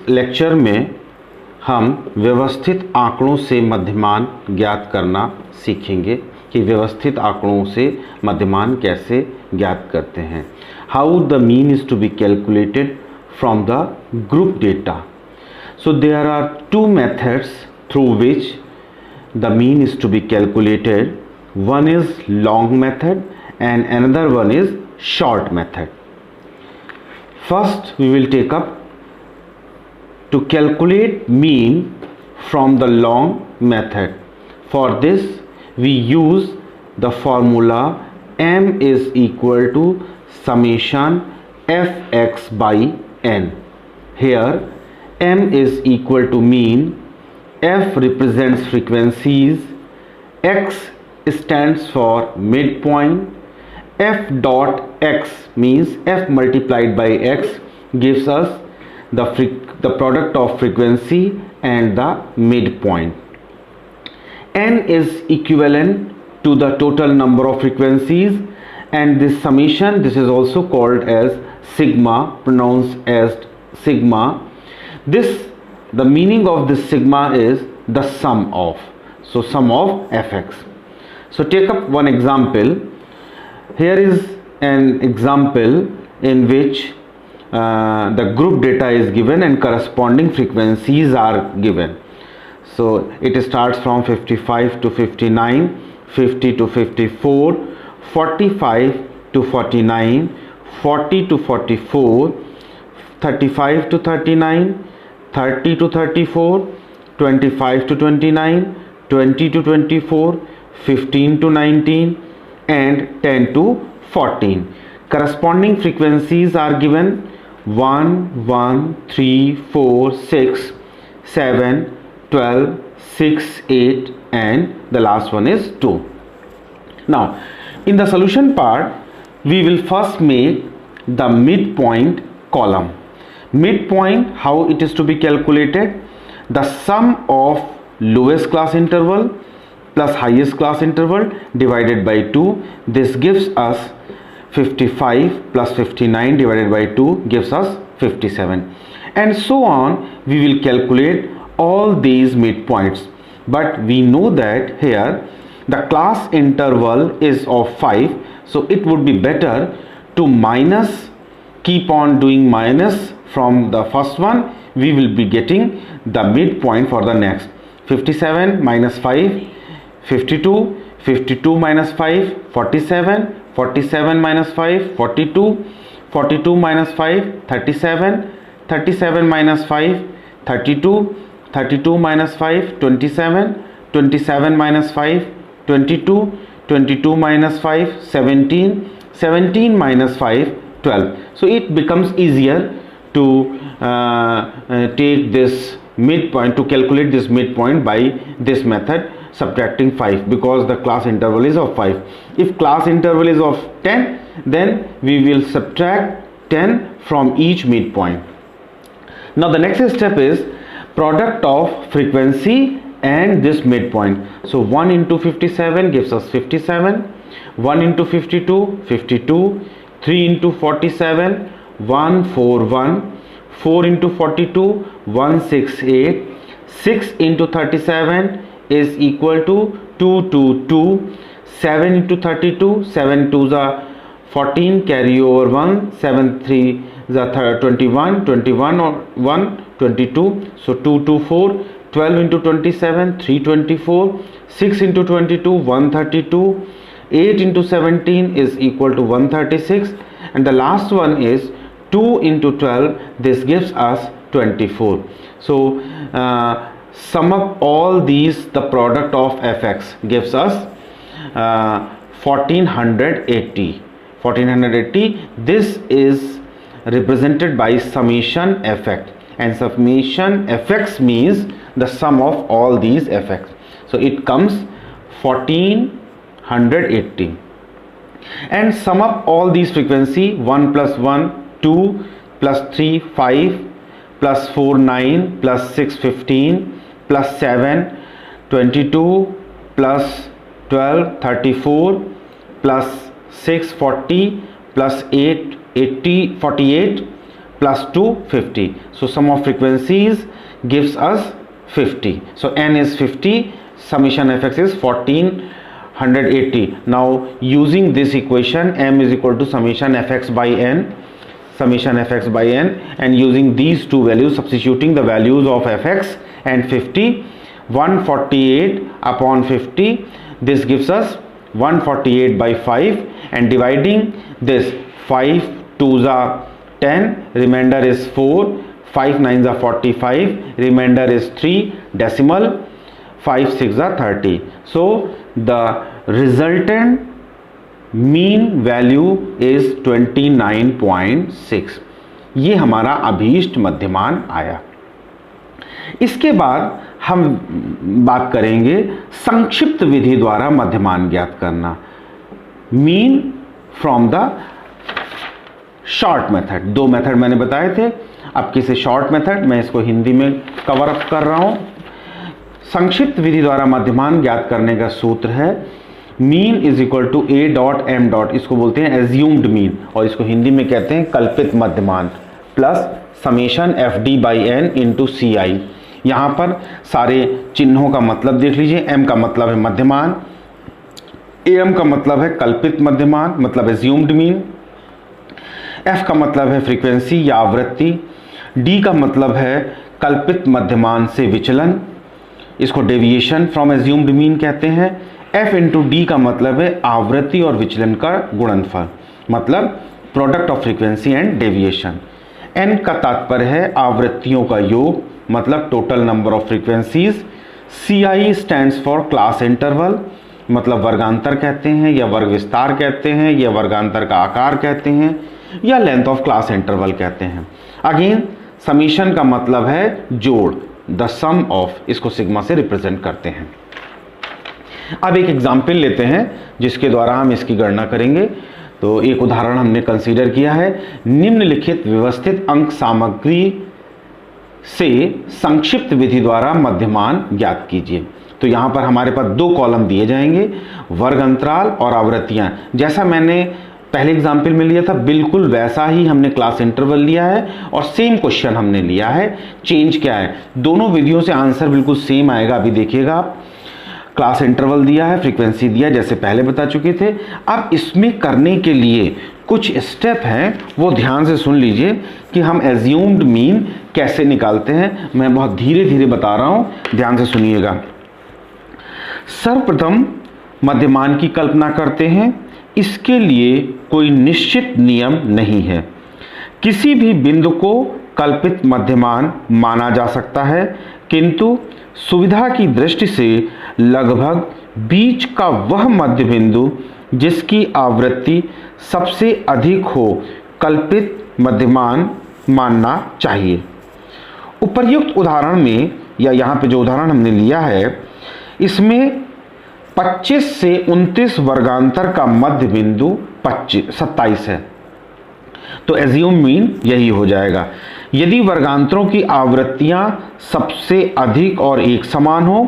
Lecture में हम व्यवस्थित आंकड़ों से मध्यमान ज्ञात करना सीखेंगे कि व्यवस्थित आंकड़ों से मध्यमान कैसे ज्ञात करते हैं. How the mean is to be calculated from the group data. So there are two methods through which the mean is to be calculated. One is long method and another one is short method. First we will take up to calculate mean from the long method. For this we use the formula m is equal to summation fx by n. Here m is equal to mean, f represents frequencies, x stands for midpoint, f dot x means f multiplied by x gives us the product of frequency and the midpoint. N is equivalent to the total number of frequencies, and this summation, this is also called as sigma, pronounced as sigma. The meaning of this sigma is the sum of, so sum of fx. So take up one example. Here is an example in which the group data is given and corresponding frequencies are given. So it starts from 55 to 59, 50 to 54, 45 to 49, 40 to 44, 35 to 39, 30 to 34, 25 to 29, 20 to 24, 15 to 19 and 10 to 14. Corresponding frequencies are given 1, 1, 3, 4, 6, 7, 12, 6, 8 and the last one is 2. Now in the solution part we will first make the midpoint column. Midpoint, how it is to be calculated? The sum of lowest class interval plus highest class interval divided by 2. This gives us 55 plus 59 divided by 2 gives us 57, and so on. We will calculate all these midpoints, but we know that here the class interval is of 5, so it would be better to minus, keep on doing minus from the first one. We will be getting the midpoint for the next. 57 minus 5, 52, 52 minus 5, 47, 47 minus 5, 42, 42 minus 5, 37, 37 minus 5, 32, 32 minus 5, 27, 27 minus 5, 22, 22 minus 5, 17, 17 minus 5, 12. So it becomes easier to take this midpoint, to calculate this midpoint by this method, subtracting 5, because the class interval is of 5. If class interval is of 10, then we will subtract 10 from each midpoint. Now the next step is product of frequency and this midpoint. So 1 into 57 gives us 57, 1 into 52, 52, 3 into 47, 141, 4 into 42, 168, 6 into 37 is equal to 222, 7 into 32, 7 2s are 14, carry over 1, 7 3 is 21, 21 or 1, 22, so 224, 12 into 27, 324, 6 into 22, 132, 8 into 17 is equal to 136, and the last one is 2 into 12, this gives us 24. So sum up all these, the product of fx gives us 1480. 1480, this is represented by summation fx, and summation fx means the sum of all these fx. So it comes 1480, and sum up all these frequency. 1 plus 1 2 plus 3 5 plus 4 9 plus 6 15 plus 7 22 plus 12 34 plus 6 40 plus 8 80 48 plus 2 50. So sum of frequencies gives us 50. So n is 50, summation fx is 1480. Now using this equation, m is equal to summation fx by n, and using these two values, substituting the values of fx and 50, 148 upon 50, this gives us 148 by 5, and dividing this 5 2s are 10, remainder is 4, 5 9s are 45, remainder is 3, decimal 5 6 are 30. So the resultant mean value is 29.6. ये हमारा अभीष्ट मध्यमान आया। इसके बाद हम बात करेंगे संक्षिप्त विधि द्वारा मध्यमान ज्ञात करना, mean from the short method. दो मेथड मैंने बताए थे, अब किसी शॉर्ट मेथड, मैं इसको हिंदी में कवर अप कर रहा हूं। संक्षिप्त विधि द्वारा मध्यमान ज्ञात करने का सूत्र है mean is equal to A dot M dot, इसको बोलते हैं एज्यूम्ड मीन, और इसको हिंदी में कहते हैं कल्पित मध्यमान, plus summation F D by N into C I. यहाँ पर सारे चिन्हों का मतलब देख लीजिए, एम का मतलब है मध्यमान, एम का मतलब है कल्पित मध्यमान मतलब एज्यूम्ड मीन, एफ का मतलब है फ्रीक्वेंसी या आवृत्ति, डी का मतलब है कल्पित मध्यमान से विचलन, इसको डेविएशन फ्रॉम एज्यूम्ड मीन कहते हैं, एफ इंटू डी का मतलब है आवृत्ति और विचलन का गुणनफल मतलब product of frequency and deviation, N का तात्पर्य है आवृत्तियों का योग मतलब total number of frequencies, C I stands for class interval मतलब वर्गांतर कहते हैं या वर्ग विस्तार कहते हैं या वर्गांतर का आकार कहते हैं या लेंथ ऑफ क्लास इंटरवल कहते हैं। अगेन समीशन का मतलब है जोड़, द सम ऑफ, इसको सिग्मा से रिप्रेजेंट करते हैं। अब एक एग्जाम्पल लेते हैं जिसके द्वारा हम इसकी गणना करेंगे। तो एक उदाहरण हमने कंसीडर किया है, निम्नलिखित व्यवस्थित अंक सामग्री से संक्षिप्त विधि द्वारा मध्यमान ज्ञात कीजिए। तो यहाँ पर हमारे पास दो कॉलम दिए जाएंगे, वर्ग अंतराल और आवृत्तियाँ। जैसा मैंने पहले एग्जाम्पल में लिया था बिल्कुल वैसा ही हमने क्लास इंटरवल लिया है और सेम क्वेश्चन हमने लिया है। चेंज क्या है, दोनों विधियों से आंसर बिल्कुल सेम आएगा। अभी देखिएगा आप, क्लास इंटरवल दिया है, फ्रीक्वेंसी दिया है जैसे पहले बता चुके थे। अब इसमें करने के लिए कुछ स्टेप हैं, वो ध्यान से सुन लीजिए कि हम एज्यूम्ड मीन कैसे निकालते हैं। मैं बहुत धीरे धीरे बता रहा हूँ, ध्यान से सुनिएगा। सर्वप्रथम मध्यमान की कल्पना करते हैं। इसके लिए कोई निश्चित नियम नहीं है, किसी भी बिंदु को कल्पित मध्यमान माना जा सकता है, किंतु सुविधा की दृष्टि से लगभग बीच का वह मध्य बिंदु जिसकी आवृत्ति सबसे अधिक हो कल्पित मध्यमान मानना चाहिए। उपर्युक्त उदाहरण में या यहाँ पे जो उदाहरण हमने लिया है इसमें 25 से 29 वर्गांतर का मध्य बिंदु 27 है, तो एज्यूम मीन यही हो जाएगा। यदि वर्गांतरों की आवृत्तियां सबसे अधिक और एक समान हो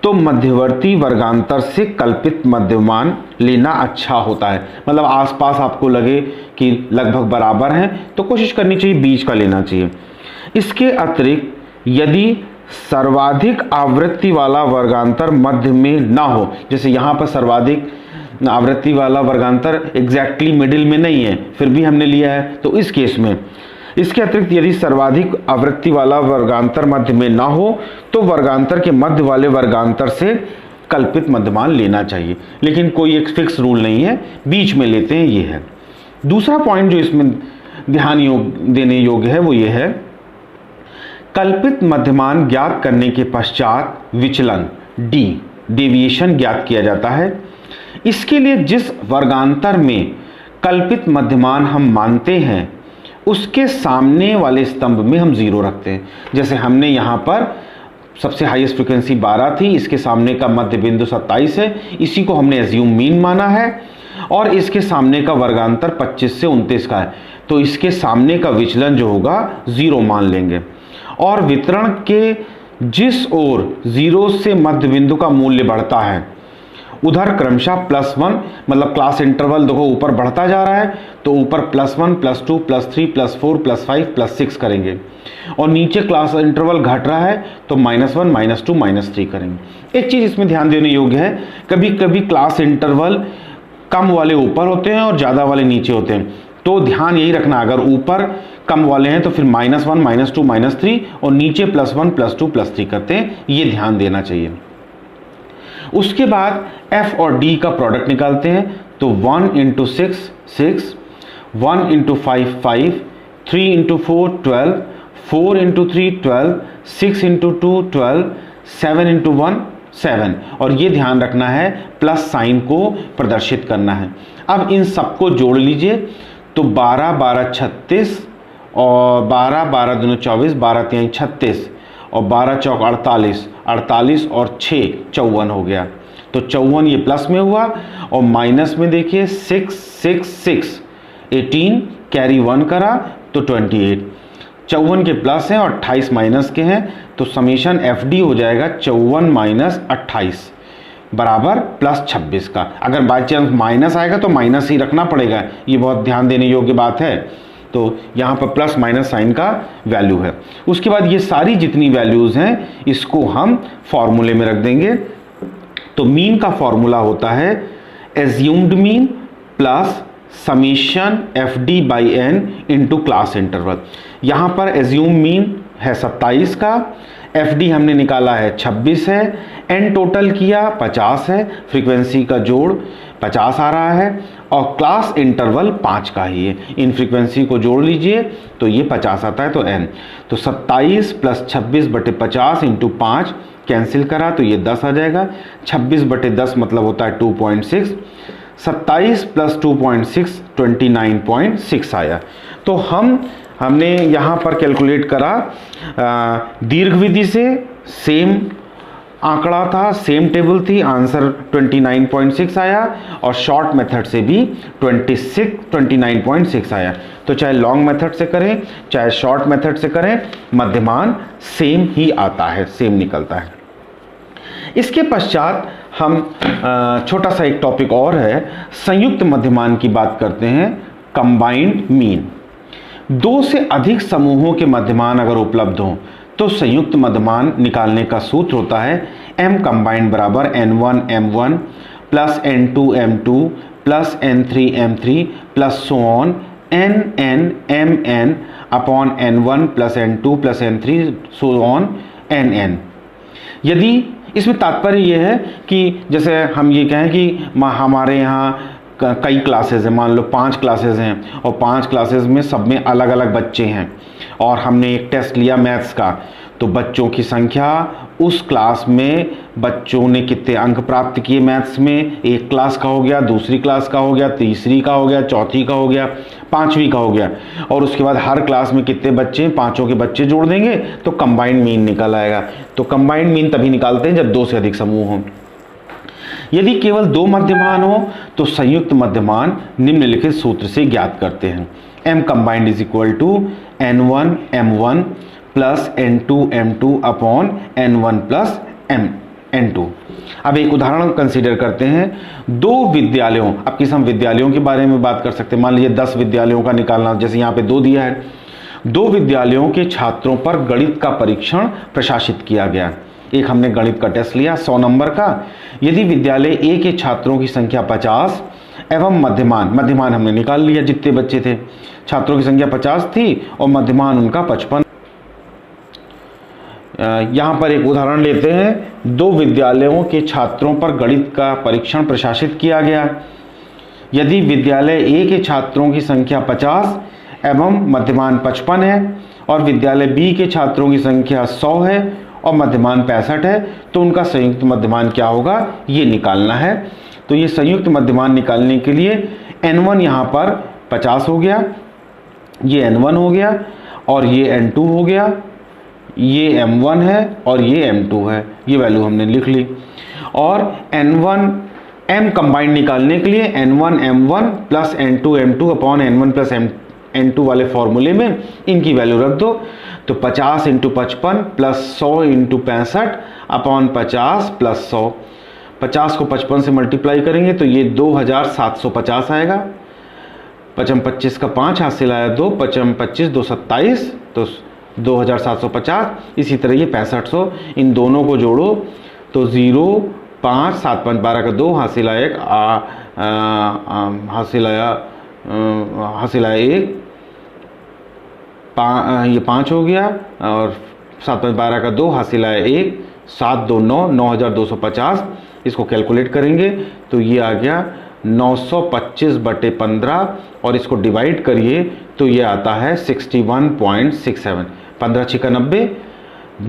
तो मध्यवर्ती वर्गांतर से कल्पित मध्यमान लेना अच्छा होता है। मतलब आसपास आपको लगे कि लगभग बराबर हैं तो कोशिश करनी चाहिए बीच का लेना चाहिए। इसके अतिरिक्त यदि सर्वाधिक आवृत्ति वाला वर्गांतर मध्य में ना हो, जैसे यहाँ पर सर्वाधिक आवृत्ति वाला वर्गांतर एग्जैक्टली मिडिल में नहीं है फिर भी हमने लिया है, तो इस केस में इसके अतिरिक्त यदि सर्वाधिक आवृत्ति वाला वर्गांतर मध्य में ना हो तो वर्गांतर के मध्य वाले वर्गांतर से कल्पित मध्यमान लेना चाहिए। लेकिन कोई एक फिक्स रूल नहीं है, बीच में लेते हैं, ये है। दूसरा पॉइंट जो इसमें ध्यान देने योग्य है वो ये है, कल्पित मध्यमान ज्ञात करने के पश्चात विचलन डेविएशन ज्ञात किया जाता है। इसके लिए जिस वर्गांतर में कल्पित मध्यमान हम मानते हैं उसके सामने वाले स्तंभ में हम 0 रखते हैं। जैसे हमने यहाँ पर सबसे हाईएस्ट फ्रीक्वेंसी 12 थी, इसके सामने का मध्य बिंदु 27 है, इसी को हमने एज्यूम मीन माना है, और इसके सामने का वर्गांतर 25 से 29 का है, तो इसके सामने का विचलन जो होगा 0 मान लेंगे। और वितरण के जिस ओर 0 से मध्य बिंदु का मूल्य बढ़ता है उधर क्रमशः +1 मतलब क्लास इंटरवल देखो ऊपर बढ़ता जा रहा है, तो ऊपर +1 +2 +3 +4 +5 +6 करेंगे, और नीचे क्लास इंटरवल घट रहा है तो -1 -2 -3 करेंगे। एक चीज़ इसमें ध्यान देने योग्य है, कभी कभी क्लास इंटरवल कम वाले ऊपर होते हैं और ज़्यादा वाले नीचे होते हैं, तो ध्यान यही रखना, अगर ऊपर कम वाले हैं तो फिर -1 -2 -3 और नीचे +1 +2 +3 करते हैं, ये ध्यान देना चाहिए। उसके बाद f और d का प्रोडक्ट निकालते हैं, तो 1 × 6 6, 1 × 5 5, 3 × 4 12, 4 × 3 12, 6 × 2 12, 7 × 1 7, और ये ध्यान रखना है प्लस साइन को प्रदर्शित करना है। अब इन सबको जोड़ लीजिए, तो 12 12 36 और 12 12 दूनी 24, 12 3 36 और 12 चौक 48, 48 और 6 54 हो गया। तो 54 ये प्लस में हुआ, और माइनस में देखिए 6 6 6 18 कैरी 1 करा तो 28, 54 के प्लस हैं और 28 माइनस के हैं, तो समीशन FD हो जाएगा 54 - 28 बराबर +26 का। अगर बाई चांस माइनस आएगा तो माइनस ही रखना पड़ेगा, ये बहुत ध्यान देने योग्य बात है। तो यहाँ पर प्लस माइनस साइन का वैल्यू है। उसके बाद ये सारी जितनी वैल्यूज़ हैं इसको हम फॉर्मूले में रख देंगे। तो मीन का फॉर्मूला होता है assumed mean plus summation FD/n into class interval. यहाँ पर एज्यूम मीन है 27 का, FD हमने निकाला है 26 है, n टोटल किया 50 है, फ्रीक्वेंसी का जोड़ 50 आ रहा है, और क्लास इंटरवल 5 का ही है। इन फ्रीक्वेंसी को जोड़ लीजिए तो ये 50 आता है, तो n, तो 27 + 26/50 × 5 कैंसिल करा तो ये 10 आ जाएगा। 26/10 मतलब होता है 2.6, 27 + 2.6 29.6 आया। तो हमने यहाँ पर कैलकुलेट करा, दीर्घ विधि से सेम आंकड़ा था, सेम टेबल थी, आंसर 29.6 आया, और शॉर्ट मेथड से भी 29.6 आया। तो चाहे लॉन्ग मेथड से करें चाहे शॉर्ट मेथड से करें, मध्यमान सेम ही आता है, सेम निकलता है। इसके पश्चात हम छोटा सा एक टॉपिक और है, संयुक्त मध्यमान की बात करते हैं, कंबाइंड मीन। 2 से अधिक समूहों के मध्यमान अगर उपलब्ध हों तो संयुक्त मध्यमान निकालने का सूत्र होता है m कंबाइंड बराबर n1 m1 plus n2 m2 plus n3 m3 plus so on nn mn upon n1 plus n2 plus n3 so on nn। यदि इसमें तात्पर्य यह है कि जैसे हम ये कहें कि हमारे यहाँ कई क्लासेस हैं, मान लो 5 क्लासेस हैं, और 5 क्लासेस में सब में अलग अलग बच्चे हैं, और हमने एक टेस्ट लिया मैथ्स का, तो बच्चों की संख्या उस क्लास में बच्चों ने कितने अंक प्राप्त किए मैथ्स में, एक क्लास का हो गया, दूसरी क्लास का हो गया, तीसरी का हो गया, चौथी का हो गया, पांचवी का हो गया, और उसके बाद हर क्लास में कितने बच्चे हैं, पांचों के बच्चे जोड़ देंगे तो कंबाइंड मीन निकल आएगा। तो कंबाइंड मीन तभी निकालते हैं जब 2 से अधिक समूह हों। यदि केवल 2 मध्यमान हो तो संयुक्त मध्यमान निम्नलिखित सूत्र से ज्ञात करते हैं, m combined is equal to n1 m1 plus n2 m2 upon n1 plus n2। अब एक उदाहरण कंसीडर करते हैं, 2 विद्यालयों, अब किस हम विद्यालयों के बारे में बात कर सकते हैं, मान लीजिए 10 विद्यालयों का निकालना, जैसे यहाँ पे 2 दिया है, 2 विद्यालयों के छात्रों पर गणित का परीक्षण प्रशासित किया गया। एक हमने गणित का टेस्ट लिया 100 नंबर का। यदि विद्यालय A के छात्रों की संख्या 50 एवं मध्यमान हमने निकाल लिया, जितने बच्चे थे, छात्रों की संख्या 50 थी और मध्यमान उनका 55। यहाँ पर एक उदाहरण लेते हैं, 2 विद्यालयों के छात्रों पर गणित का परीक्षण प्रशासित किया गया। यदि विद्यालय A के छात्रों की संख्या 50 एवं मध्यमान 55 है और विद्यालय B के छात्रों की संख्या 100 है और मध्यमान 65 है, तो उनका संयुक्त मध्यमान क्या होगा, ये निकालना है। तो ये संयुक्त मध्यमान निकालने के लिए n1 यहाँ पर 50 हो गया, ये n1 हो गया, और ये n2 हो गया, ये m1 है और ये m2 है, ये वैल्यू हमने लिख ली। और n1 m कंबाइंड निकालने के लिए n1 m1 plus n2 m2 upon n1 plus n2 वाले फॉर्मूले में इनकी वैल्यू रख दो, तो 50 × 55 प्लस 100 × 65 अपॉन 50 प्लस 100 50 को 55 से मल्टीप्लाई करेंगे तो ये 2750 आएगा। 55 25 का 5 हासिल आया 2, 55 25 2 27, तो 2750। इसी तरह ये 6500, इन दोनों को जोड़ो तो 0 5 7 5 12 का 2 हासिल आया हासिल आया 1, ये 5 हो गया, और 7 5 12 का 2 हासिल आया 1, 7 2 9 9250। इसको कैलकुलेट करेंगे तो ये आ गया 925/15, और इसको डिवाइड करिए तो ये आता है 61.67। 15 छिका 90,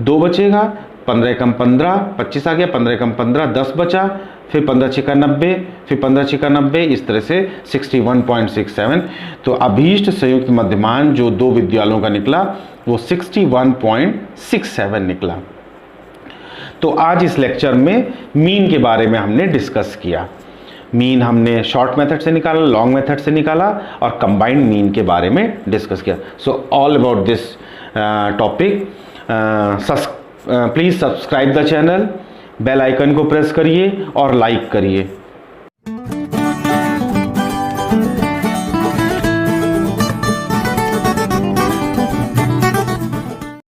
2 बचेगा, 15 कम 15 25 आ गया, 15 कम 15 10 बचा, फिर 15 छिका 90, फिर 15 छिका 90, इस तरह से 61.67। तो अभीष्ट संयुक्त मध्यमान जो दो विद्यालयों का निकला वो 61.67 निकला। तो आज इस लेक्चर में मीन के बारे में हमने डिस्कस किया। मीन हमने शॉर्ट मेथड से निकाला, लॉन्ग मेथड से निकाला, और कंबाइंड मीन के बारे में डिस्कस किया। So all about this topic, please subscribe the channel, bell icon को प्रेस करिए और लाइक करिए।